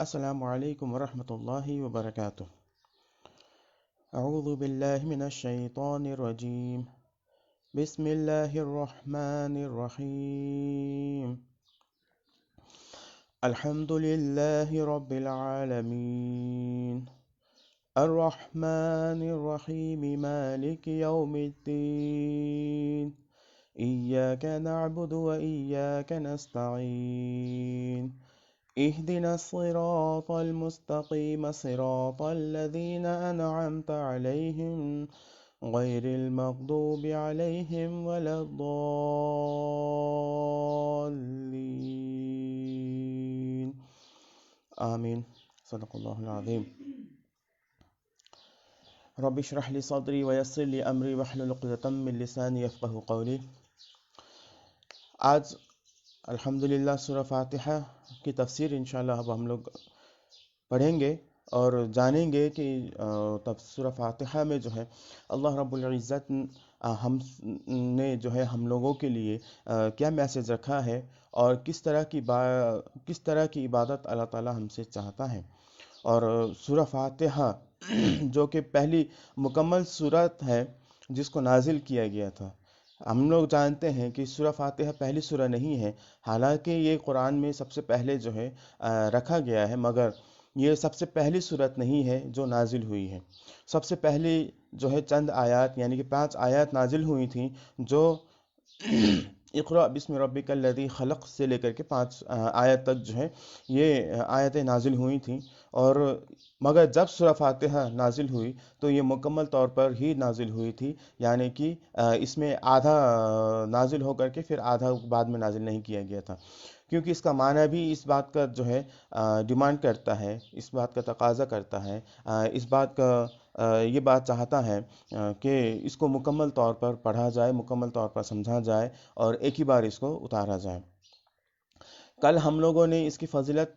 السلام علیکم ورحمۃ اللہ وبرکاتہ۔ اعوذ باللہ من الشیطان الرجیم، بسم اللہ الرحمن الرحیم، الحمد للہ رب العالمین، الرحمن الرحیم، مالک یوم الدین، ایاک نعبد و ایاک نستعین، اهدنا الصراط المستقيم صراط الذين أنعمت عليهم غير المغضوب عليهم ولا الضالين آمين۔ صدق اللہ العظیم۔ رب اشرح لي صدري ويسر لي أمري واحلل عقدة من لساني يفقهوا قولي۔ آج الحمدللہ سورہ فاتحہ کی تفسیر انشاءاللہ اب ہم لوگ پڑھیں گے اور جانیں گے کہ سورہ فاتحہ میں جو ہے اللہ رب العزت ہم نے جو ہے ہم لوگوں کے لیے کیا میسج رکھا ہے اور کس طرح کی عبادت اللہ تعالی ہم سے چاہتا ہے۔ اور سورہ فاتحہ جو کہ پہلی مکمل سورت ہے جس کو نازل کیا گیا تھا، ہم لوگ جانتے ہیں کہ سورہ فاتحہ پہلی سورہ نہیں ہے، حالانکہ یہ قرآن میں سب سے پہلے جو ہے رکھا گیا ہے، مگر یہ سب سے پہلی سورت نہیں ہے جو نازل ہوئی ہے۔ سب سے پہلی جو ہے چند آیات یعنی کہ 5 آیات نازل ہوئی تھیں، جو اقرأ بسم ربک الذی خلق سے لے کر کے 5 آیت تک جو ہے یہ آیتیں نازل ہوئی تھیں، اور مگر جب سورہ فاتحہ نازل ہوئی تو یہ مکمل طور پر ہی نازل ہوئی تھی، یعنی کہ اس میں آدھا نازل ہو کر کے پھر آدھا بعد میں نازل نہیں کیا گیا تھا، کیونکہ اس کا معنی بھی اس بات کا جو ہے ڈیمانڈ کرتا ہے، اس بات کا تقاضا کرتا ہے، اس بات کا یہ بات چاہتا ہے کہ اس کو مکمل طور پر پڑھا جائے، مکمل طور پر سمجھا جائے اور ایک ہی بار اس کو اتارا جائے۔ کل ہم لوگوں نے اس کی فضیلت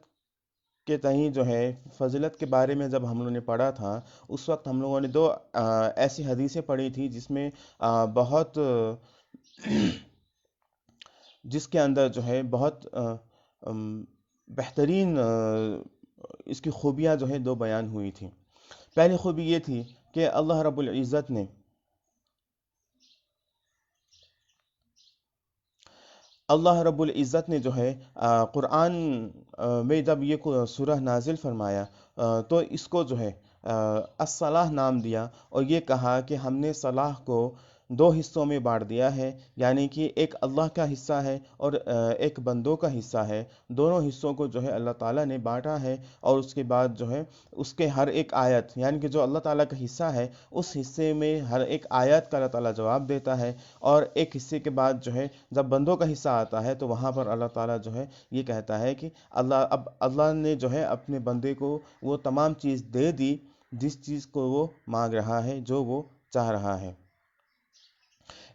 کے تئیں جو ہے فضیلت کے بارے میں جب ہم لوگوں نے پڑھا تھا، اس وقت ہم لوگوں نے 2 ایسی حدیثیں پڑھی تھی جس میں بہت جس کے اندر جو ہے بہت بہترین اس کی خوبیاں جو ہے 2 بیان ہوئی تھی۔ پہلی خوبی یہ تھی کہ اللہ رب العزت نے جو ہے قرآن میں جب یہ سورہ نازل فرمایا تو اس کو جو ہے الصلاح نام دیا، اور یہ کہا کہ ہم نے صلاح کو 2 حصوں میں بانٹ دیا ہے، یعنی کہ ایک اللہ کا حصہ ہے اور ایک بندوں کا حصہ ہے۔ دونوں حصوں کو جو ہے اللہ تعالیٰ نے بانٹا ہے، اور اس کے بعد جو ہے اس کے ہر ایک آیت یعنی کہ جو اللہ تعالیٰ کا حصہ ہے اس حصے میں ہر ایک آیت کا اللہ تعالیٰ جواب دیتا ہے، اور ایک حصے کے بعد جو ہے جب بندوں کا حصہ آتا ہے تو وہاں پر اللہ تعالیٰ جو ہے یہ کہتا ہے کہ اللہ نے جو ہے اپنے بندے کو وہ تمام چیز دے دی جس چیز کو وہ مانگ رہا ہے، جو وہ چاہ رہا ہے۔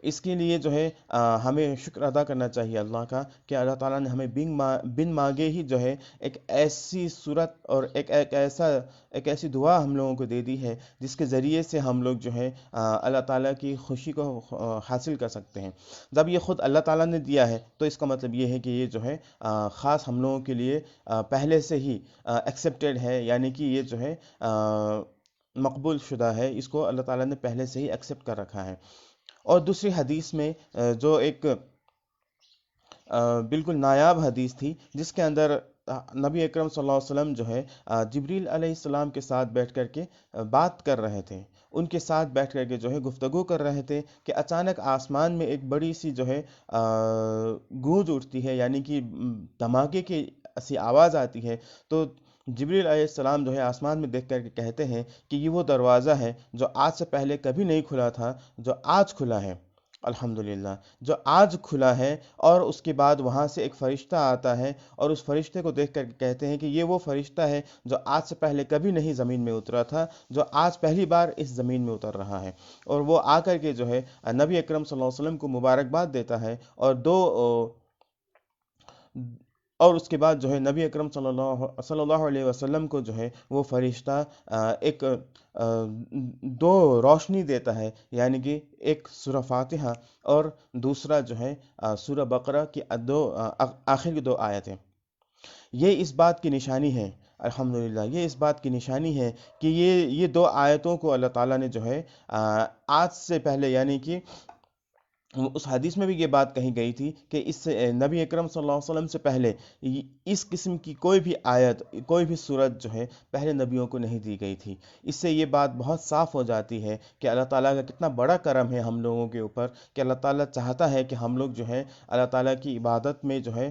اس کے لیے جو ہے ہمیں شکر ادا کرنا چاہیے اللہ کا کہ اللہ تعالیٰ نے ہمیں بن مانگے ہی جو ہے ایک ایسی صورت اور ایک ایسی دعا ہم لوگوں کو دے دی ہے جس کے ذریعے سے ہم لوگ جو ہے اللہ تعالیٰ کی خوشی کو حاصل کر سکتے ہیں۔ جب یہ خود اللہ تعالیٰ نے دیا ہے تو اس کا مطلب یہ ہے کہ یہ جو ہے خاص ہم لوگوں کے لیے پہلے سے ہی ایکسیپٹیڈ ہے، یعنی کہ یہ جو ہے مقبول شدہ ہے، اس کو اللہ تعالیٰ نے پہلے سے ہی ایکسیپٹ کر رکھا ہے۔ اور دوسری حدیث میں جو ایک بالکل نایاب حدیث تھی، جس کے اندر نبی اکرم صلی اللہ علیہ وسلم جو ہے جبریل علیہ السلام کے ساتھ بیٹھ کر کے بات کر رہے تھے، ان کے ساتھ بیٹھ کر کے جو ہے گفتگو کر رہے تھے کہ اچانک آسمان میں ایک بڑی سی جو ہے گونج اٹھتی ہے، یعنی کہ دھماکے کی ایسی آواز آتی ہے، تو جبریل علیہ السلام جو ہے آسمان میں دیکھ کر کے کہتے ہیں کہ یہ وہ دروازہ ہے جو آج سے پہلے کبھی نہیں کھلا تھا، جو آج کھلا ہے، الحمدللہ جو آج کھلا ہے۔ اور اس کے بعد وہاں سے ایک فرشتہ آتا ہے، اور اس فرشتے کو دیکھ کر کے کہتے ہیں کہ یہ وہ فرشتہ ہے جو آج سے پہلے کبھی نہیں زمین میں اترا تھا، جو آج پہلی بار اس زمین میں اتر رہا ہے، اور وہ آ کر کے جو ہے نبی اکرم صلی اللہ علیہ وسلم کو مبارکباد دیتا ہے، اور اس کے بعد جو ہے نبی اکرم صلی اللہ علیہ وسلم کو جو ہے وہ فرشتہ ایک 2 روشنی دیتا ہے، یعنی کہ ایک سورہ فاتحہ اور دوسرا جو ہے سورہ بقرہ کی آخر کی 2 آیتیں۔ یہ اس بات کی نشانی ہے الحمدللہ یہ اس بات کی نشانی ہے کہ یہ دو آیتوں کو اللہ تعالیٰ نے جو ہے آج سے پہلے، یعنی کہ اس حدیث میں بھی یہ بات کہی گئی تھی کہ اس سے نبی اکرم صلی اللہ علیہ وسلم سے پہلے اس قسم کی کوئی بھی آیت، کوئی بھی صورت جو ہے پہلے نبیوں کو نہیں دی گئی تھی۔ اس سے یہ بات بہت صاف ہو جاتی ہے کہ اللہ تعالیٰ کا کتنا بڑا کرم ہے ہم لوگوں کے اوپر، کہ اللہ تعالیٰ چاہتا ہے کہ ہم لوگ جو ہے اللہ تعالیٰ کی عبادت میں جو ہے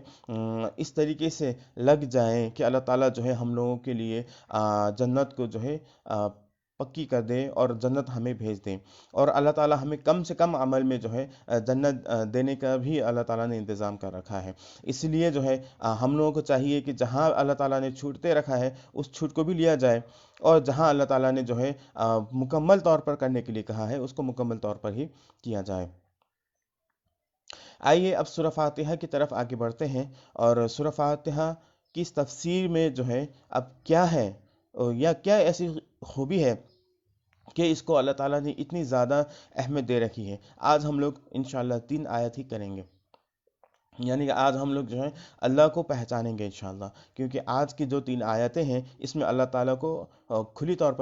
اس طریقے سے لگ جائیں کہ اللہ تعالیٰ جو ہے ہم لوگوں کے لیے جنت کو جو ہے پکی کر دیں اور جنت ہمیں بھیج دیں، اور اللہ تعالیٰ ہمیں کم سے کم عمل میں جو ہے جنت دینے کا بھی اللہ تعالیٰ نے انتظام کر رکھا ہے۔ اس لیے جو ہے ہم لوگوں کو چاہیے کہ جہاں اللہ تعالیٰ نے چھوٹ دے رکھا ہے اس چھوٹ کو بھی لیا جائے، اور جہاں اللہ تعالیٰ نے جو ہے مکمل طور پر کرنے کے لیے کہا ہے اس کو مکمل طور پر ہی کیا جائے۔ آئیے اب سورہ فاتحہ کی طرف آگے بڑھتے ہیں، اور سورہ فاتحہ کی اس تفسیر میں جو ہے اب کیا ہے یا کیا ایسی خوبی ہے کہ اس کو اللہ تعالیٰ نے اتنی زیادہ اہمیت دے رکھی ہے۔ آج ہم لوگ انشاءاللہ 3 آیت ہی کریں گے، یعنی کہ آج ہم لوگ جو ہے اللہ کو پہچانیں گے انشاءاللہ، کیونکہ آج کی جو 3 آیتیں ہیں اس میں اللہ تعالیٰ کو کھلی طور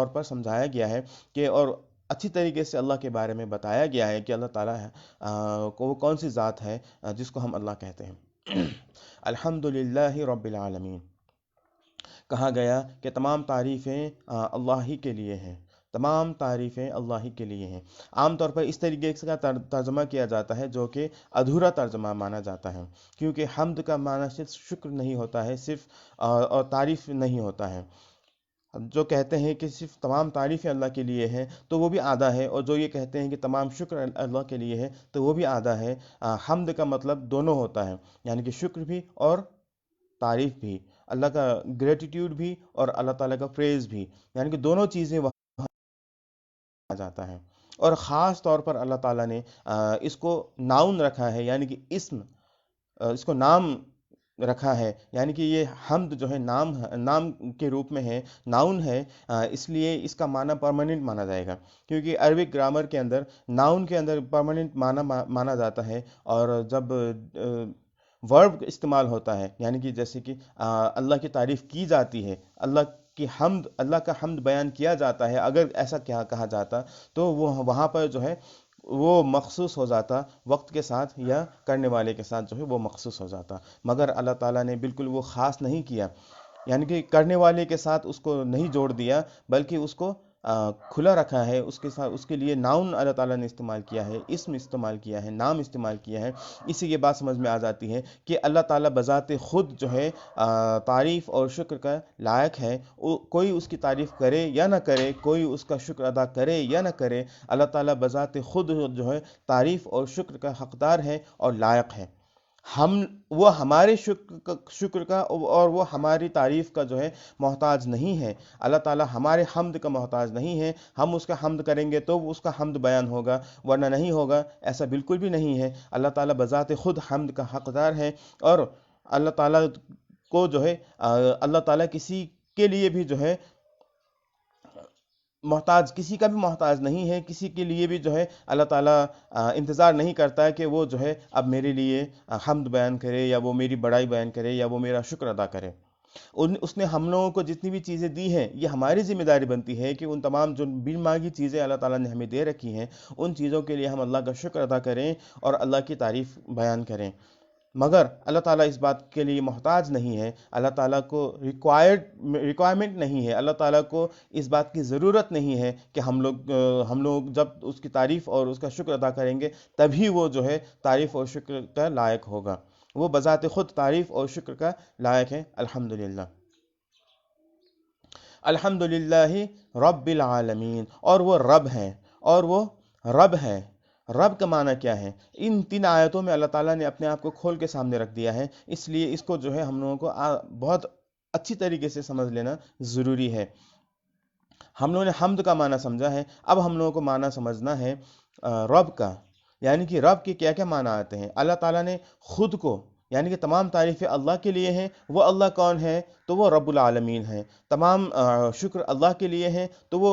پر سمجھایا گیا ہے کہ، اور اچھی طریقے سے اللہ کے بارے میں بتایا گیا ہے کہ اللہ تعالیٰ کو وہ کون سی ذات ہے جس کو ہم اللہ کہتے ہیں۔ الحمدللہ رب العالمین، کہا گیا کہ تمام تعریفیں اللہ ہی کے لیے ہیں، تمام تعریفیں اللہ ہی کے لیے ہیں۔ عام طور پر اس طریقے سے کا ترجمہ کیا جاتا ہے جو کہ ادھورا ترجمہ مانا جاتا ہے، کیونکہ حمد کا معنی صرف شکر نہیں ہوتا ہے، صرف اور تعریف نہیں ہوتا ہے۔ جو کہتے ہیں کہ صرف تمام تعریفیں اللہ کے لیے ہیں تو وہ بھی آدھا ہے، اور جو یہ کہتے ہیں کہ تمام شکر اللہ کے لیے ہے تو وہ بھی آدھا ہے۔ حمد کا مطلب دونوں ہوتا ہے، یعنی کہ شکر بھی اور تعریف بھی، اللہ کا گریٹیٹیوڈ بھی اور اللہ تعالیٰ کا پریز بھی، یعنی کہ دونوں چیزیں وہاں آ جاتا ہے۔ اور خاص طور پر اللہ تعالیٰ نے اس کو ناؤن رکھا ہے، یعنی کہ اسم، اس کو نام رکھا ہے، یعنی کہ یہ حمد جو ہے نام کے روپ میں ہے، ناؤن ہے، اس لیے اس کا معنی پرماننٹ مانا جائے گا، کیونکہ عربک گرامر کے اندر ناؤن کے اندر پرماننٹ معنی مانا جاتا ہے، اور جب ورب استعمال ہوتا ہے، یعنی کہ جیسے کہ اللہ کی تعریف کی جاتی ہے، اللہ کا حمد بیان کیا جاتا ہے، اگر ایسا کیا کہا جاتا تو وہ وہاں پر جو ہے وہ مخصوص ہو جاتا وقت کے ساتھ، یا کرنے والے کے ساتھ جو ہے وہ مخصوص ہو جاتا، مگر اللہ تعالیٰ نے بالکل وہ خاص نہیں کیا، یعنی کہ کرنے والے کے ساتھ اس کو نہیں جوڑ دیا، بلکہ اس کو کھلا رکھا ہے، اس کے ساتھ اس کے لیے ناؤن اللہ تعالیٰ نے استعمال کیا ہے، اسم استعمال کیا ہے، نام استعمال کیا ہے۔ اس سے یہ بات سمجھ میں آ جاتی ہے کہ اللہ تعالیٰ بذات خود جو ہے تعریف اور شکر کا لائق ہے، کوئی اس کی تعریف کرے یا نہ کرے، کوئی اس کا شکر ادا کرے یا نہ کرے، اللہ تعالیٰ بذات خود جو ہے تعریف اور شکر کا حقدار ہے اور لائق ہے۔ وہ ہمارے شکر کا اور وہ ہماری تعریف کا جو ہے محتاج نہیں ہے، اللہ تعالیٰ ہمارے حمد کا محتاج نہیں ہے۔ ہم اس کا حمد کریں گے تو اس کا حمد بیان ہوگا، ورنہ نہیں ہوگا، ایسا بالکل بھی نہیں ہے۔ اللہ تعالیٰ بذات خود حمد کا حقدار ہے، اور اللہ تعالیٰ کو جو ہے اللہ تعالیٰ کسی کے لیے بھی جو ہے محتاج، کسی کا بھی محتاج نہیں ہے، کسی کے لیے بھی جو ہے اللہ تعالیٰ انتظار نہیں کرتا ہے کہ وہ جو ہے اب میرے لیے حمد بیان کرے، یا وہ میری بڑائی بیان کرے، یا وہ میرا شکر ادا کرے۔ اس نے ہم لوگوں کو جتنی بھی چیزیں دی ہیں، یہ ہماری ذمہ داری بنتی ہے کہ ان تمام جو بن مانگی چیزیں اللہ تعالیٰ نے ہمیں دے رکھی ہیں، ان چیزوں کے لیے ہم اللہ کا شکر ادا کریں اور اللہ کی تعریف بیان کریں۔ مگر اللہ تعالیٰ اس بات کے لیے محتاج نہیں ہے، اللہ تعالیٰ کو ریکوائرمنٹ نہیں ہے، اللہ تعالیٰ کو اس بات کی ضرورت نہیں ہے کہ ہم لوگ جب اس کی تعریف اور اس کا شکر ادا کریں گے تبھی وہ جو ہے تعریف اور شکر کا لائق ہوگا۔ وہ بذات خود تعریف اور شکر کا لائق ہے۔ الحمدللہ، الحمدللہ رب العالمین، اور وہ رب ہے۔ رب کا معنی کیا ہے؟ ان 3 آیتوں میں اللہ تعالیٰ نے اپنے آپ کو کھول کے سامنے رکھ دیا ہے، اس لیے اس کو جو ہے ہم لوگوں کو بہت اچھی طریقے سے سمجھ لینا ضروری ہے۔ ہم لوگوں نے حمد کا معنی سمجھا ہے، اب ہم لوگوں کو معنی سمجھنا ہے رب کا، یعنی کہ رب کے کیا کیا معنی آتے ہیں۔ اللہ تعالیٰ نے خود کو یعنی کہ تمام تعریفیں اللہ کے لیے ہیں۔ وہ اللہ کون ہے؟ تو وہ رب العالمین ہیں۔ تمام شکر اللہ کے لیے ہیں، تو وہ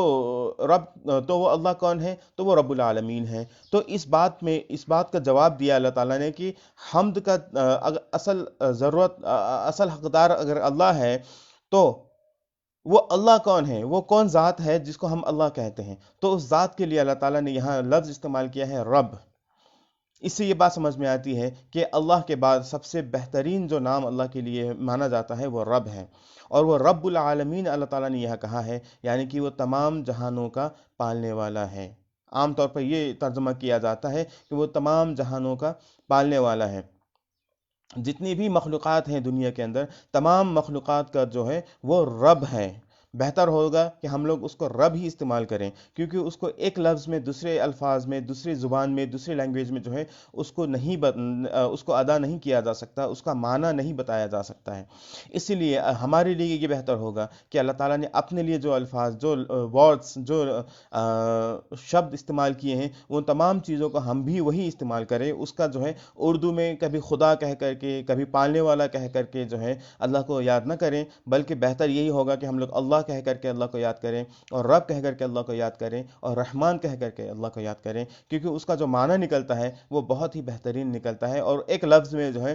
اللہ کون ہے؟ تو وہ رب العالمین ہیں۔ تو اس بات کا جواب دیا اللہ تعالیٰ نے کہ حمد کا اصل حقدار اگر اللہ ہے تو وہ اللہ کون ہے؟ وہ کون ذات ہے جس کو ہم اللہ کہتے ہیں؟ تو اس ذات کے لیے اللہ تعالیٰ نے یہاں لفظ استعمال کیا ہے رب۔ اس سے یہ بات سمجھ میں آتی ہے کہ اللہ کے بعد سب سے بہترین جو نام اللہ کے لیے مانا جاتا ہے وہ رب ہے، اور وہ رب العالمین اللہ تعالیٰ نے یہاں کہا ہے، یعنی کہ وہ تمام جہانوں کا پالنے والا ہے۔ عام طور پر یہ ترجمہ کیا جاتا ہے کہ وہ تمام جہانوں کا پالنے والا ہے۔ جتنی بھی مخلوقات ہیں دنیا کے اندر، تمام مخلوقات کا جو ہے وہ رب ہے۔ بہتر ہوگا کہ ہم لوگ اس کو رب ہی استعمال کریں، کیونکہ اس کو ایک لفظ میں، دوسرے الفاظ میں، دوسری زبان میں، دوسری لینگویج میں جو ہے اس کو ادا نہیں کیا جا سکتا، اس کا معنی نہیں بتایا جا سکتا ہے۔ اسی لیے ہمارے لیے یہ بہتر ہوگا کہ اللہ تعالیٰ نے اپنے لیے جو الفاظ، جو ورڈز، جو شبد استعمال کیے ہیں، ان تمام چیزوں کو ہم بھی وہی استعمال کریں۔ اس کا جو ہے اردو میں کبھی خدا کہہ کر کے، کبھی پالنے والا کہہ کر کے جو ہے اللہ کو یاد نہ کریں، بلکہ بہتر یہی ہوگا کہ ہم لوگ اللہ کہہ کر کے اللہ کو یاد کریں، اور رب کہہ کر کے اللہ کو یاد کریں، اور رحمان کہہ کر کے اللہ کو یاد کریں، کیونکہ اس کا جو معنی نکلتا ہے وہ بہت ہی بہترین نکلتا ہے، اور ایک لفظ میں جو ہے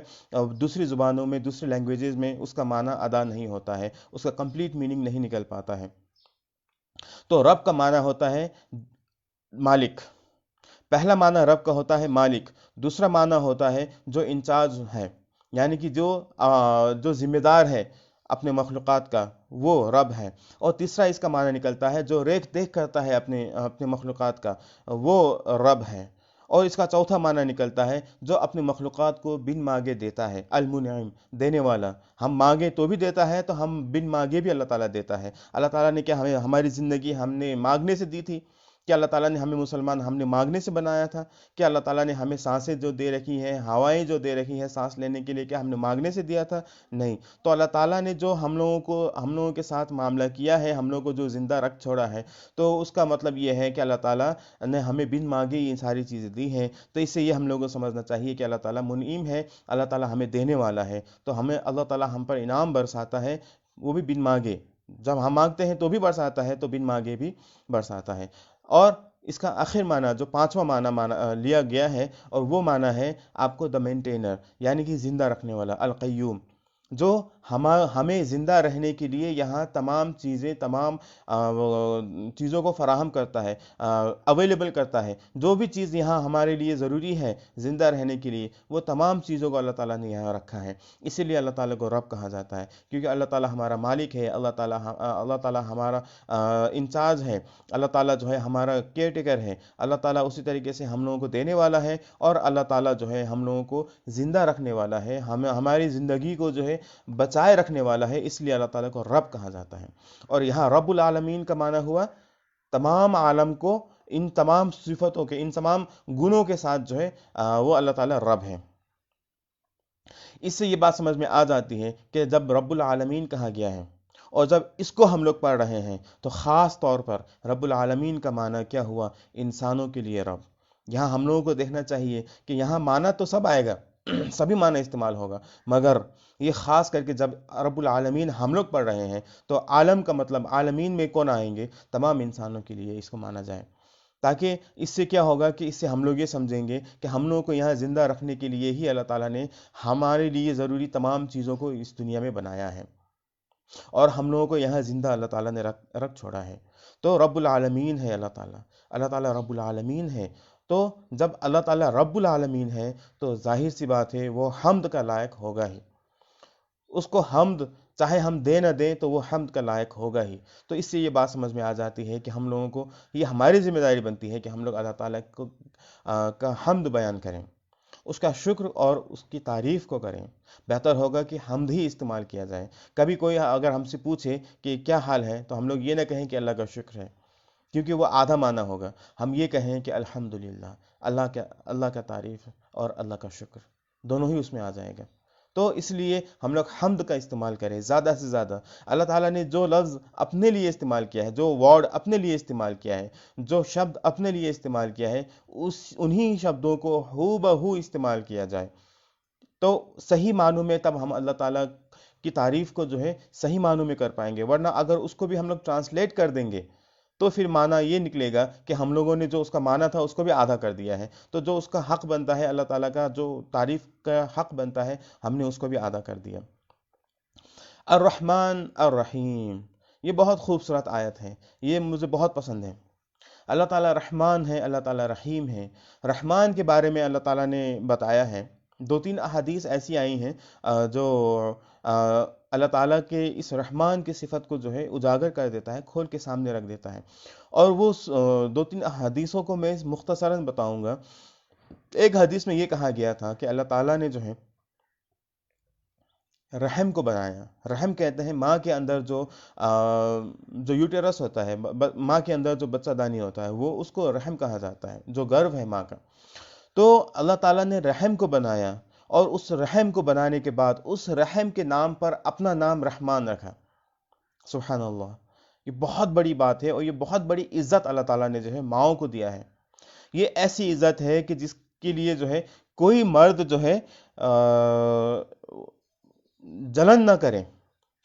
دوسری زبانوں میں، دوسری لینگویجز میں اس کا معنی ادا نہیں ہوتا ہے، اس کا کمپلیٹ میننگ نہیں نکل پاتا ہے۔ تو رب کا معنی ہوتا ہے مالک۔ پہلا معنی رب کا ہوتا ہے مالک، دوسرا معنی ہوتا ہے جو انچارج ہے، یعنی کہ جو ذمہ دار ہے اپنے مخلوقات کا، وہ رب ہے، اور تیسرا اس کا معنی نکلتا ہے جو ریکھ دیکھ کرتا ہے اپنے مخلوقات کا، وہ رب ہے، اور اس کا چوتھا معنی نکلتا ہے جو اپنے مخلوقات کو بن مانگے دیتا ہے، المنعم، دینے والا۔ ہم مانگے تو بھی دیتا ہے، تو ہم بن مانگے بھی اللہ تعالیٰ دیتا ہے۔ اللہ تعالیٰ نے کیا ہماری زندگی ہم نے مانگنے سے دی تھی؟ کیا اللہ تعالیٰ نے ہمیں مسلمان ہم نے مانگنے سے بنایا تھا؟ کیا اللہ تعالیٰ نے ہمیں سانسیں جو دے رکھی ہیں، ہوائیں جو دے رکھی ہیں سانس لینے کے لیے، کیا ہم نے مانگنے سے دیا تھا؟ نہیں۔ تو اللہ تعالیٰ نے جو ہم لوگوں کے ساتھ معاملہ کیا ہے، ہم لوگوں کو جو زندہ رکھ چھوڑا ہے، تو اس کا مطلب یہ ہے کہ اللہ تعالیٰ نے ہمیں بن مانگے یہ ساری چیزیں دی ہیں۔ تو اس سے یہ ہم لوگوں کو سمجھنا چاہیے کہ اللہ تعالیٰ منعم ہے، اللہ تعالیٰ ہمیں دینے والا ہے، تو ہمیں اللہ تعالیٰ ہم پر انعام برساتا ہے، وہ بھی بن مانگے۔ جب ہم مانگتے ہیں تو بھی برساتا ہے، تو بن مانگے بھی برساتا ہے۔ اور اس کا آخر معنی جو پانچواں معنی لیا گیا ہے، اور وہ معنی ہے آپ کو دا مینٹینر، یعنی کہ زندہ رکھنے والا، القیوم، جو ہمیں زندہ رہنے کے لیے یہاں تمام چیزوں کو فراہم کرتا ہے، اویلیبل کرتا ہے۔ جو بھی چیز یہاں ہمارے لیے ضروری ہے زندہ رہنے کے لیے، وہ تمام چیزوں کو اللہ تعالیٰ نے یہاں رکھا ہے۔ اسی لیے اللہ تعالیٰ کو رب کہا جاتا ہے، کیونکہ اللہ تعالیٰ ہمارا مالک ہے، اللہ تعالیٰ ہمارا انچارج ہے، اللہ تعالیٰ جو ہے ہمارا کیئر ٹیکر ہے، اللہ تعالیٰ اسی طریقے سے ہم لوگوں کو دینے والا ہے، اور اللہ تعالیٰ جو ہے ہم لوگوں کو زندہ رکھنے والا ہے، ہماری زندگی کو جو ہے بچائے رکھنے والا ہے۔ اس لیے اللہ تعالیٰ کو رب کہا جاتا ہے۔ اور یہاں رب العالمین کا معنی ہوا تمام عالم کو ان تمام صفتوں کے، ان تمام گنوں کے ساتھ جو ہے وہ اللہ تعالیٰ رب ہے۔ اس سے یہ بات سمجھ میں آ جاتی ہے کہ جب رب العالمین کہا گیا ہے، اور جب اس کو ہم لوگ پڑھ رہے ہیں، تو خاص طور پر رب العالمین کا معنی کیا ہوا؟ انسانوں کے لیے رب۔ یہاں ہم لوگوں کو دیکھنا چاہیے کہ یہاں معنی تو سب آئے گا، سبھی معنی استعمال ہوگا، مگر یہ خاص کر کے جب رب العالمین ہم لوگ پڑھ رہے ہیں، تو عالم کا مطلب عالمین میں کون آئیں گے؟ تمام انسانوں کے لیے اس کو مانا جائے، تاکہ اس سے کیا ہوگا کہ اس سے ہم لوگ یہ سمجھیں گے کہ ہم لوگوں کو یہاں زندہ رکھنے کے لیے ہی اللہ تعالیٰ نے ہمارے لیے ضروری تمام چیزوں کو اس دنیا میں بنایا ہے، اور ہم لوگوں کو یہاں زندہ اللہ تعالیٰ نے رکھ چھوڑا ہے۔ تو رب العالمین ہے اللہ تعالیٰ، اللہ تعالیٰ رب العالمین ہے۔ تو جب اللہ تعالیٰ رب العالمین ہے، تو ظاہر سی بات ہے وہ حمد کا لائق ہوگا ہی، اس کو حمد چاہے ہم دیں نہ دیں تو وہ حمد کا لائق ہوگا ہی۔ تو اس سے یہ بات سمجھ میں آ جاتی ہے کہ ہم لوگوں کو یہ ہماری ذمہ داری بنتی ہے کہ ہم لوگ اللہ تعالیٰ کا حمد بیان کریں، اس کا شکر اور اس کی تعریف کو کریں۔ بہتر ہوگا کہ حمد ہی استعمال کیا جائے۔ کبھی کوئی اگر ہم سے پوچھے کہ کیا حال ہے، تو ہم لوگ یہ نہ کہیں کہ اللہ کا شکر ہے، کیونکہ وہ آدھا معنی ہوگا۔ ہم یہ کہیں کہ الحمدللہ، اللہ کا تعریف اور اللہ کا شکر، دونوں ہی اس میں آ جائے گا۔ تو اس لیے ہم لوگ حمد کا استعمال کریں زیادہ سے زیادہ۔ اللہ تعالیٰ نے جو لفظ اپنے لیے استعمال کیا ہے، جو ورڈ اپنے لیے استعمال کیا ہے، جو شبد اپنے لیے استعمال کیا ہے، انہی شبدوں کو ہو بہو استعمال کیا جائے۔ تو صحیح معنوں میں تب ہم اللہ تعالیٰ کی تعریف کو جو ہے صحیح معنوں میں کر پائیں گے، ورنہ اگر اس کو بھی ہم لوگ ٹرانسلیٹ کر دیں گے تو پھر معنی یہ نکلے گا کہ ہم لوگوں نے جو اس کا معنی تھا اس کو بھی آدھا کر دیا ہے، تو جو اس کا حق بنتا ہے اللہ تعالیٰ کا، جو تعریف کا حق بنتا ہے، ہم نے اس کو بھی آدھا کر دیا۔ الرحمن الرحیم، یہ بہت خوبصورت آیت ہے، یہ مجھے بہت پسند ہے۔ اللہ تعالیٰ رحمان ہے، اللہ تعالیٰ رحیم ہے۔ رحمان کے بارے میں اللہ تعالیٰ نے بتایا ہے، دو تین احادیث ایسی آئی ہیں جو اللہ تعالیٰ کے اس رحمان کی صفت کو جو ہے اجاگر کر دیتا ہے، کھول کے سامنے رکھ دیتا ہے، اور وہ دو تین احادیثوں کو میں مختصراً بتاؤں گا۔ ایک حدیث میں یہ کہا گیا تھا کہ اللہ تعالیٰ نے جو ہے رحم کو بنایا۔ رحم کہتے ہیں ماں کے اندر جو یوٹیرس ہوتا ہے، ماں کے اندر جو بچہ دانی ہوتا ہے، وہ اس کو رحم کہا جاتا ہے، جو گرو ہے ماں کا۔ تو اللہ تعالیٰ نے رحم کو بنایا، اور اس رحم کو بنانے کے بعد اس رحم کے نام پر اپنا نام رحمان رکھا۔ سبحان اللہ، یہ بہت بڑی بات ہے، اور یہ بہت بڑی عزت اللہ تعالیٰ نے جو ہے ماؤں کو دیا ہے۔ یہ ایسی عزت ہے کہ جس کے لیے جو ہے کوئی مرد جو ہے جلن نہ کرے،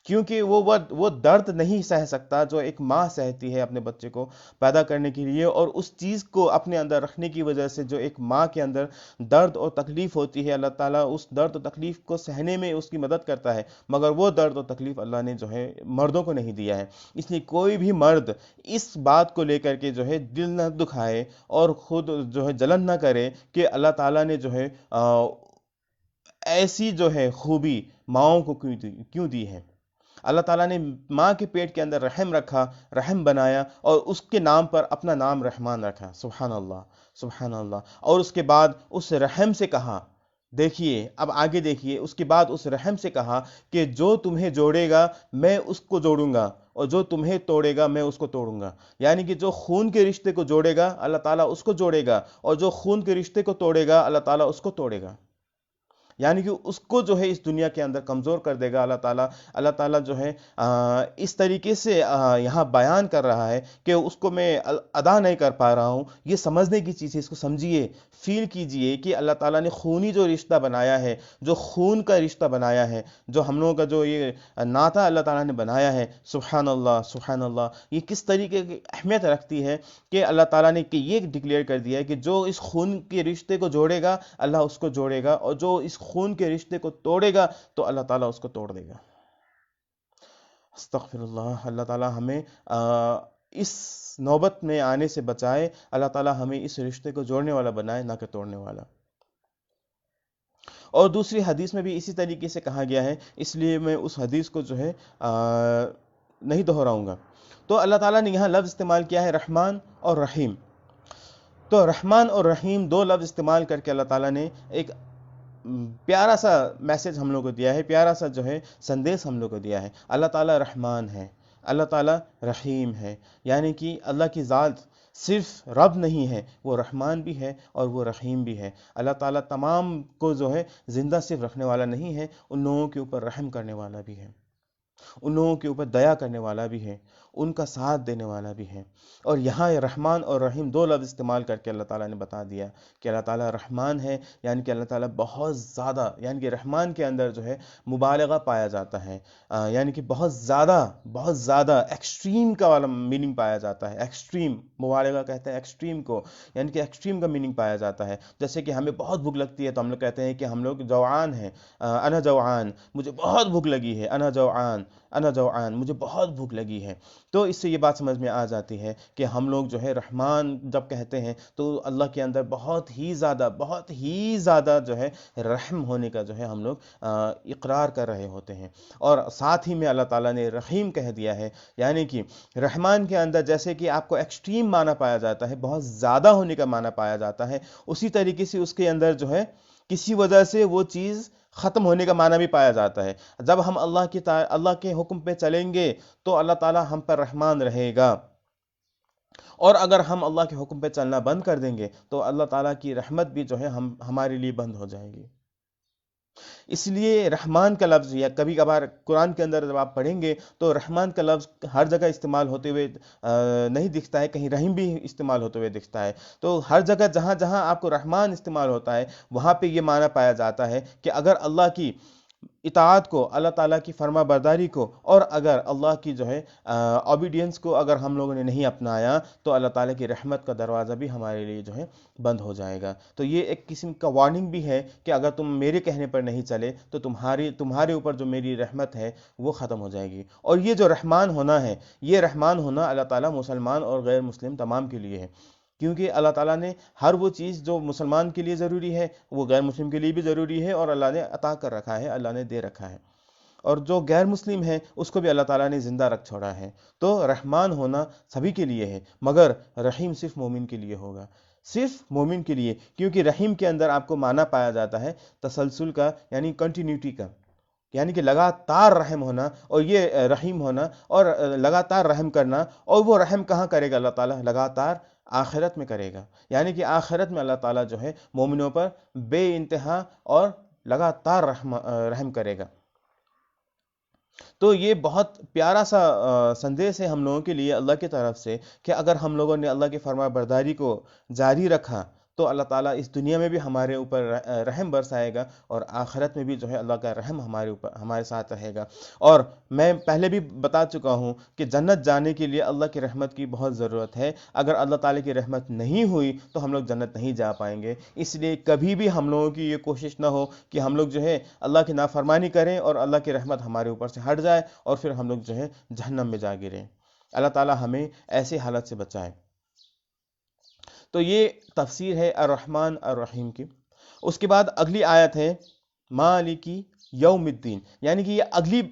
کیونکہ وہ درد نہیں سہ سکتا جو ایک ماں سہتی ہے اپنے بچے کو پیدا کرنے کے لیے، اور اس چیز کو اپنے اندر رکھنے کی وجہ سے جو ایک ماں کے اندر درد اور تکلیف ہوتی ہے، اللہ تعالیٰ اس درد و تکلیف کو سہنے میں اس کی مدد کرتا ہے، مگر وہ درد و تکلیف اللہ نے جو ہے مردوں کو نہیں دیا ہے۔ اس لیے کوئی بھی مرد اس بات کو لے کر کے جو ہے دل نہ دکھائے اور خود جو ہے جلن نہ کرے کہ اللہ تعالیٰ نے جو ہے ایسی جو ہے خوبی ماؤں کو کیوں دی ہے۔ اللہ تعالیٰ نے ماں کے پیٹ کے اندر رحم رکھا، رحم بنایا، اور اس کے نام پر اپنا نام رحمان رکھا۔ سبحان اللہ، سبحان اللہ۔ اور اس کے بعد اس رحم سے کہا، دیکھیے اب آگے دیکھیے، اس کے بعد اس رحم سے کہا کہ جو تمہیں جوڑے گا میں اس کو جوڑوں گا، اور جو تمہیں توڑے گا میں اس کو توڑوں گا۔ یعنی کہ جو خون کے رشتے کو جوڑے گا اللہ تعالیٰ اس کو جوڑے گا، اور جو خون کے رشتے کو توڑے گا اللہ تعالیٰ اس کو توڑے گا۔ یعنی کہ اس کو جو ہے اس دنیا کے اندر کمزور کر دے گا اللہ تعالیٰ۔ اللہ تعالیٰ جو ہے اس طریقے سے یہاں بیان کر رہا ہے کہ اس کو میں ادا نہیں کر پا رہا ہوں۔ یہ سمجھنے کی چیز ہے، اس کو سمجھیے، فیل کیجئے کہ اللہ تعالیٰ نے خونی جو رشتہ بنایا ہے، جو خون کا رشتہ بنایا ہے، جو ہم لوگوں کا جو یہ ناطہ اللہ تعالیٰ نے بنایا ہے، سبحان اللہ، سبحان اللہ، یہ کس طریقے کی اہمیت رکھتی ہے کہ اللہ تعالیٰ نے کہ یہ ڈکلیئر کر دیا ہے کہ جو اس خون کے رشتے کو جوڑے گا اللہ اس کو جوڑے گا، اور جو اس خون کے رشتے کو توڑے گا تو اللہ تعالیٰ اس کو توڑ دے گا۔ استغفر اللہ، اللہ تعالیٰ ہمیں اس نوبت میں آنے سے بچائے، اللہ تعالیٰ ہمیں اس رشتے کو جوڑنے والا بنائے، نہ کہ توڑنے والا۔ اور دوسری حدیث میں بھی اسی طریقے سے کہا گیا ہے، اس لیے میں اس حدیث کو جو ہے نہیں دہراؤں گا۔ تو اللہ تعالیٰ نے یہاں لفظ استعمال کیا ہے رحمان اور رحیم۔ تو رحمان اور رحیم دو لفظ استعمال کر کے اللہ تعالیٰ نے ایک پیارا سا میسج ہم لوگ کو دیا ہے، پیارا سا جو ہے سندیش ہم لوگ کو دیا ہے۔ اللہ تعالیٰ رحمان ہے، اللہ تعالیٰ رحیم ہے، یعنی کہ اللہ کی ذات صرف رب نہیں ہے، وہ رحمان بھی ہے اور وہ رحیم بھی ہے۔ اللہ تعالیٰ تمام کو جو ہے زندہ صرف رکھنے والا نہیں ہے، ان لوگوں کے اوپر رحم کرنے والا بھی ہے، ان لوگوں کے اوپر دیا کرنے والا بھی ہے، ان کا ساتھ دینے والا بھی ہے۔ اور یہاں رحمان اور رحیم دو لفظ استعمال کر کے اللہ تعالیٰ نے بتا دیا کہ اللہ تعالیٰ رحمان ہے، یعنی کہ اللہ تعالیٰ بہت زیادہ، یعنی کہ رحمان کے اندر جو ہے مبالغہ پایا جاتا ہے، یعنی کہ بہت زیادہ ایکسٹریم کا والا میننگ پایا جاتا ہے۔ ایکسٹریم مبالغہ کہتے ہیں ایکسٹریم کو، یعنی کہ ایکسٹریم کا میننگ پایا جاتا ہے۔ جیسے کہ ہمیں بہت بھوک لگتی ہے تو ہم لوگ کہتے ہیں کہ ہم لوگ جوعان ہیں، انا جوعان، مجھے بہت بھوک لگی ہے، انا جوعان، انا جوعان، مجھے بہت بھوک لگی ہے۔ تو اس سے یہ بات سمجھ میں آ جاتی ہے کہ ہم لوگ جو ہے رحمان جب کہتے ہیں تو اللہ کے اندر بہت ہی زیادہ جو ہے رحم ہونے کا جو ہے ہم لوگ اقرار کر رہے ہوتے ہیں۔ اور ساتھ ہی میں اللہ تعالیٰ نے رحیم کہہ دیا ہے، یعنی کہ رحمان کے اندر جیسے کہ آپ کو ایکسٹریم معنی پایا جاتا ہے، بہت زیادہ ہونے کا معنی پایا جاتا ہے، اسی طریقے سے اس کے اندر جو ہے کسی وجہ سے وہ چیز ختم ہونے کا معنی بھی پایا جاتا ہے۔ جب ہم اللہ کے حکم پہ چلیں گے تو اللہ تعالیٰ ہم پر رحمان رہے گا، اور اگر ہم اللہ کے حکم پہ چلنا بند کر دیں گے تو اللہ تعالیٰ کی رحمت بھی جو ہے ہمارے لیے بند ہو جائے گی۔ اس لیے رحمان کا لفظ، یا کبھی کبھار قرآن کے اندر جب آپ پڑھیں گے تو رحمان کا لفظ ہر جگہ استعمال ہوتے ہوئے نہیں دکھتا ہے، کہیں رحیم بھی استعمال ہوتے ہوئے دکھتا ہے۔ تو ہر جگہ جہاں جہاں آپ کو رحمان استعمال ہوتا ہے وہاں پہ یہ معنی پایا جاتا ہے کہ اگر اللہ کی اطاعت کو، اللہ تعالیٰ کی فرما برداری کو، اور اگر اللہ کی جو ہے اوبیڈینس کو اگر ہم لوگوں نے نہیں اپنایا تو اللہ تعالیٰ کی رحمت کا دروازہ بھی ہمارے لیے جو ہے بند ہو جائے گا۔ تو یہ ایک قسم کا وارننگ بھی ہے کہ اگر تم میرے کہنے پر نہیں چلے تو تمہارے اوپر جو میری رحمت ہے وہ ختم ہو جائے گی۔ اور یہ جو رحمان ہونا ہے، یہ رحمان ہونا اللہ تعالیٰ مسلمان اور غیر مسلم تمام کے لیے ہے، کیونکہ اللہ تعالیٰ نے ہر وہ چیز جو مسلمان کے لیے ضروری ہے وہ غیر مسلم کے لیے بھی ضروری ہے، اور اللہ نے عطا کر رکھا ہے، اللہ نے دے رکھا ہے، اور جو غیر مسلم ہے اس کو بھی اللہ تعالیٰ نے زندہ رکھ چھوڑا ہے۔ تو رحمان ہونا سبھی کے لیے ہے، مگر رحیم صرف مومن کے لیے ہوگا، صرف مومن کے لیے، کیونکہ رحیم کے اندر آپ کو معنی پایا جاتا ہے تسلسل کا، یعنی کنٹینیوٹی کا، یعنی کہ لگاتار رحم ہونا، اور یہ رحیم ہونا اور لگاتار رحم کرنا۔ اور وہ رحم کہاں کرے گا اللہ تعالیٰ؟ لگاتار آخرت میں کرے گا، یعنی کہ آخرت میں اللہ تعالیٰ جو ہے مومنوں پر بے انتہا اور لگاتار رحم کرے گا۔ تو یہ بہت پیارا سا سندیش ہے ہم لوگوں کے لیے اللہ کی طرف سے، کہ اگر ہم لوگوں نے اللہ کی فرما برداری کو جاری رکھا تو اللہ تعالیٰ اس دنیا میں بھی ہمارے اوپر رحم برسائے گا، اور آخرت میں بھی جو ہے اللہ کا رحم ہمارے ساتھ رہے گا۔ اور میں پہلے بھی بتا چکا ہوں کہ جنت جانے کے لیے اللہ کی رحمت کی بہت ضرورت ہے، اگر اللہ تعالیٰ کی رحمت نہیں ہوئی تو ہم لوگ جنت نہیں جا پائیں گے۔ اس لیے کبھی بھی ہم لوگوں کی یہ کوشش نہ ہو کہ ہم لوگ جو ہے اللہ کی نافرمانی کریں اور اللہ کی رحمت ہمارے اوپر سے ہٹ جائے اور پھر ہم لوگ جو ہے جہنم میں جا گریں۔ اللہ تعالیٰ ہمیں ایسے حالت سے بچائے۔ تو یہ تفسیر ہے الرحمن الرحیم کی۔ اس کے بعد اگلی آیت ہے مالکی یوم الدین، یعنی کہ یہ اگلی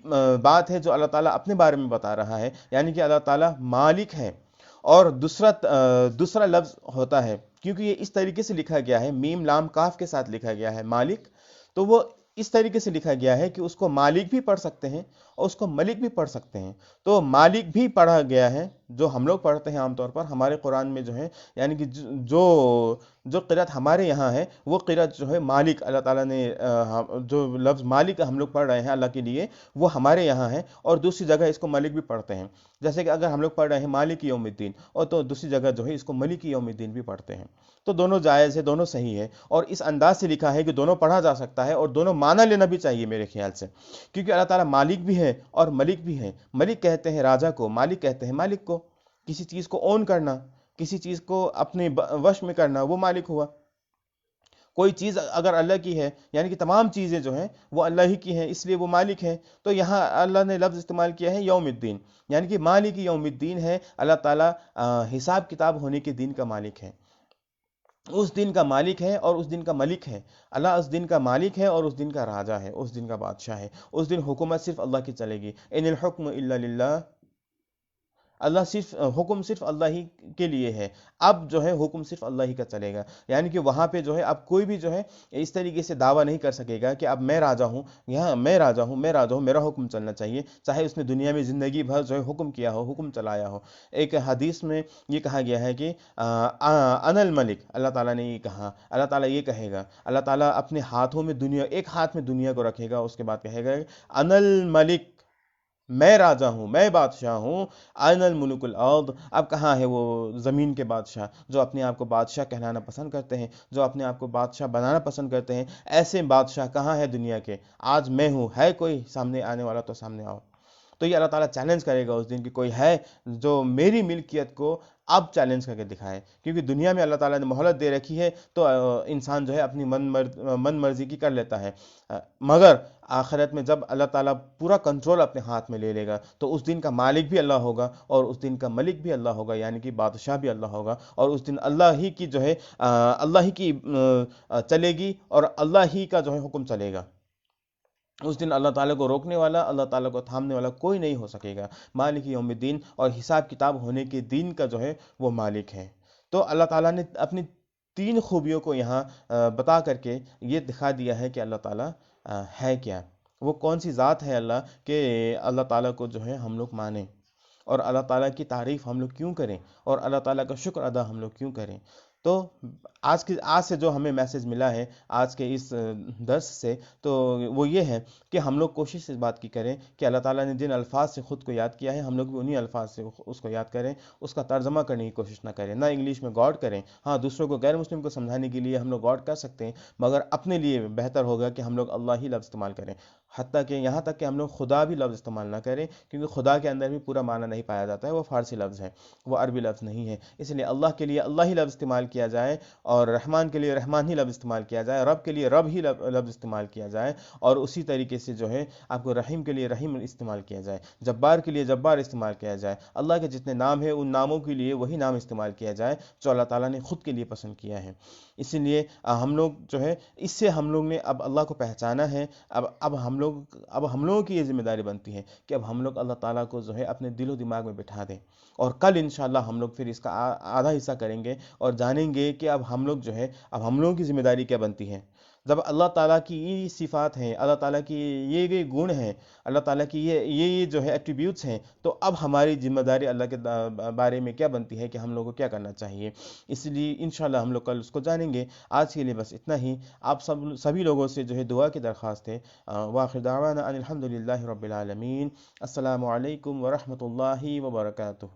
بات ہے جو اللہ تعالیٰ اپنے بارے میں بتا رہا ہے، یعنی کہ اللہ تعالیٰ مالک ہے۔ اور دوسرا لفظ ہوتا ہے، کیونکہ یہ اس طریقے سے لکھا گیا ہے، میم لام کاف کے ساتھ لکھا گیا ہے مالک، تو وہ اس طریقے سے لکھا گیا ہے کہ اس کو مالک بھی پڑھ سکتے ہیں اور اس کو ملک بھی پڑھ سکتے ہیں۔ تو مالک بھی پڑھا گیا ہے جو ہم لوگ پڑھتے ہیں عام طور پر ہمارے قرآن میں جو ہے، یعنی کہ جو قرأت ہمارے یہاں ہے وہ قرأت جو ہے مالک، اللہ تعالیٰ نے جو لفظ مالک ہم لوگ پڑھ رہے ہیں اللہ کے لیے وہ ہمارے یہاں ہے، اور دوسری جگہ اس کو ملک بھی پڑھتے ہیں، جیسے کہ اگر ہم لوگ پڑھ رہے ہیں مالک یوم الدین، اور تو دوسری جگہ جو ہے اس کو ملک یوم الدین بھی پڑھتے ہیں۔ تو دونوں جائز ہے، دونوں صحیح ہے، اور اس انداز سے لکھا ہے کہ دونوں پڑھا جا سکتا ہے، اور دونوں معنی لینا بھی چاہیے میرے خیال سے، کیونکہ اللہ تعالیٰ مالک بھی ہے اور ملک بھی ہے۔ ملک کہتے ہیں راجا کو، مالک کہتے ہیں مالک کو، کسی چیز کو اون کرنا، کسی چیز کو اپنے وش میں کرنا، وہ مالک ہوا۔ کوئی چیز اگر اللہ کی ہے، یعنی کہ تمام چیزیں جو ہیں وہ اللہ ہی کی ہیں، اس لیے وہ مالک ہیں۔ تو یہاں اللہ نے لفظ استعمال کیا ہے یوم الدین، یعنی کہ مالک یوم الدین ہے، اللہ تعالیٰ حساب کتاب ہونے کے دن کا مالک ہے، اس دن کا مالک ہے اور اس دن کا ملک ہے۔ اللہ اس دن کا مالک ہے اور اس دن کا راجا ہے، اس دن کا بادشاہ ہے۔ اس دن حکومت صرف اللہ کی چلے گی، ان الحکم الا للہ، اللہ صرف حکم صرف اللہ ہی کے لیے ہے، اب جو ہے حکم صرف اللہ ہی کا چلے گا، یعنی کہ وہاں پہ جو ہے اب کوئی بھی جو ہے اس طریقے سے دعویٰ نہیں کر سکے گا کہ اب میں راجا ہوں، یہاں میں راجا ہوں، میرا حکم چلنا چاہیے، چاہے اس نے دنیا میں زندگی بھر جو ہے حکم کیا ہو، حکم چلایا ہو۔ ایک حدیث میں یہ کہا گیا ہے کہ انا الملک، اللہ تعالیٰ نے یہ کہا، اللہ تعالیٰ یہ کہے گا، اللہ تعالیٰ اپنے ہاتھوں میں دنیا، ایک ہاتھ میں دنیا کو رکھے گا، اس کے بعد کہے گا انا الملک، میں راجا ہوں، میں بادشاہ ہوں، آئین الملک الارض، اب کہاں ہے وہ زمین کے بادشاہ جو اپنے آپ کو بادشاہ کہلانا پسند کرتے ہیں، جو اپنے آپ کو بادشاہ بنانا پسند کرتے ہیں، ایسے بادشاہ کہاں ہے دنیا کے؟ آج میں ہوں، ہے کوئی سامنے آنے والا تو سامنے آؤ۔ تو یہ اللہ تعالیٰ چیلنج کرے گا اس دن کہ کوئی ہے جو میری ملکیت کو اب چیلنج کر کے دکھائے، کیونکہ دنیا میں اللہ تعالیٰ نے مہلت دے رکھی ہے تو انسان جو ہے اپنی من مرضی کی کر لیتا ہے، مگر آخرت میں جب اللہ تعالیٰ پورا کنٹرول اپنے ہاتھ میں لے لے گا تو اس دن کا مالک بھی اللہ ہوگا اور اس دن کا ملک بھی اللہ ہوگا، یعنی کہ بادشاہ بھی اللہ ہوگا، اور اس دن اللہ ہی کی جو ہے اللہ ہی کی چلے گی اور اللہ ہی کا جو ہے حکم چلے گا۔ اس دن اللہ تعالیٰ کو روکنے والا، اللہ تعالیٰ کو تھامنے والا کوئی نہیں ہو سکے گا۔ مالک یوم الدین، اور حساب کتاب ہونے کے دن کا جو ہے وہ مالک ہے۔ تو اللہ تعالیٰ نے اپنی تین خوبیوں کو یہاں بتا کر کے یہ دکھا دیا ہے کہ اللہ تعالیٰ ہے کیا، وہ کون سی ذات ہے اللہ، کہ اللہ تعالیٰ کو جو ہے ہم لوگ مانیں، اور اللہ تعالیٰ کی تعریف ہم لوگ کیوں کریں، اور اللہ تعالیٰ کا شکر ادا ہم لوگ کیوں کریں۔ تو آج سے جو ہمیں میسج ملا ہے آج کے اس درس سے، تو وہ یہ ہے کہ ہم لوگ کوشش اس بات کی کریں کہ اللہ تعالیٰ نے جن الفاظ سے خود کو یاد کیا ہے، ہم لوگ بھی انہی الفاظ سے اس کو یاد کریں، اس کا ترجمہ کرنے کی کوشش نہ کریں، نہ انگلش میں گاڈ کریں۔ ہاں، دوسروں کو، غیر مسلم کو سمجھانے کے لیے ہم لوگ گاڈ کر سکتے ہیں، مگر اپنے لیے بہتر ہوگا کہ ہم لوگ اللہ ہی لفظ استعمال کریں، حتیٰ کہ یہاں تک کہ ہم لوگ خدا بھی لفظ استعمال نہ کریں، کیونکہ خدا کے اندر بھی پورا معنی نہیں پایا جاتا ہے، وہ فارسی لفظ ہے، وہ عربی لفظ نہیں ہے۔ اس لیے اللہ کے لیے اللہ ہی لفظ استعمال کیا جائے، اور رحمان کے لیے رحمان ہی لفظ استعمال کیا جائے، رب کے لیے رب ہی لفظ استعمال کیا جائے، اور اسی طریقے سے جو ہے آپ کو رحیم کے لیے رحیم استعمال کیا جائے، جبار کے لیے جبار استعمال کیا جائے، اللہ کے جتنے نام ہیں ان ناموں کے لیے وہی نام استعمال کیا جائے جو اللہ تعالیٰ نے خود کے لیے پسند کیا ہے۔ اسی لیے ہم لوگ جو ہے، اس سے ہم لوگ نے اب اللہ کو پہچانا ہے۔ اب ہم لوگوں کی یہ ذمہ داری بنتی ہے کہ اب ہم لوگ اللہ تعالیٰ کو جو ہے اپنے دل و دماغ میں بٹھا دیں، اور کل انشاءاللہ ہم لوگ پھر اس کا آدھا حصہ کریں گے، اور جانیں گے کہ اب ہم لوگ جو ہے، اب ہم لوگوں کی ذمہ داری کیا بنتی ہے۔ جب اللہ تعالیٰ کی یہ صفات ہیں، اللہ تعالیٰ کی یہ گن ہیں، اللہ تعالیٰ کی یہ جو ہے ایٹریبیوٹس ہیں، تو اب ہماری ذمہ داری اللہ کے بارے میں کیا بنتی ہے کہ ہم لوگوں کو کیا کرنا چاہیے۔ اس لیے انشاءاللہ ہم لوگ کل اس کو جانیں گے۔ آج کے لیے بس اتنا ہی۔ آپ سبھی لوگوں سے جو ہے دعا کی درخواست ہے۔ وآخر دعوانا ان الحمد للہ رب العالمین۔ السلام علیکم ورحمۃ اللہ وبرکاتہ۔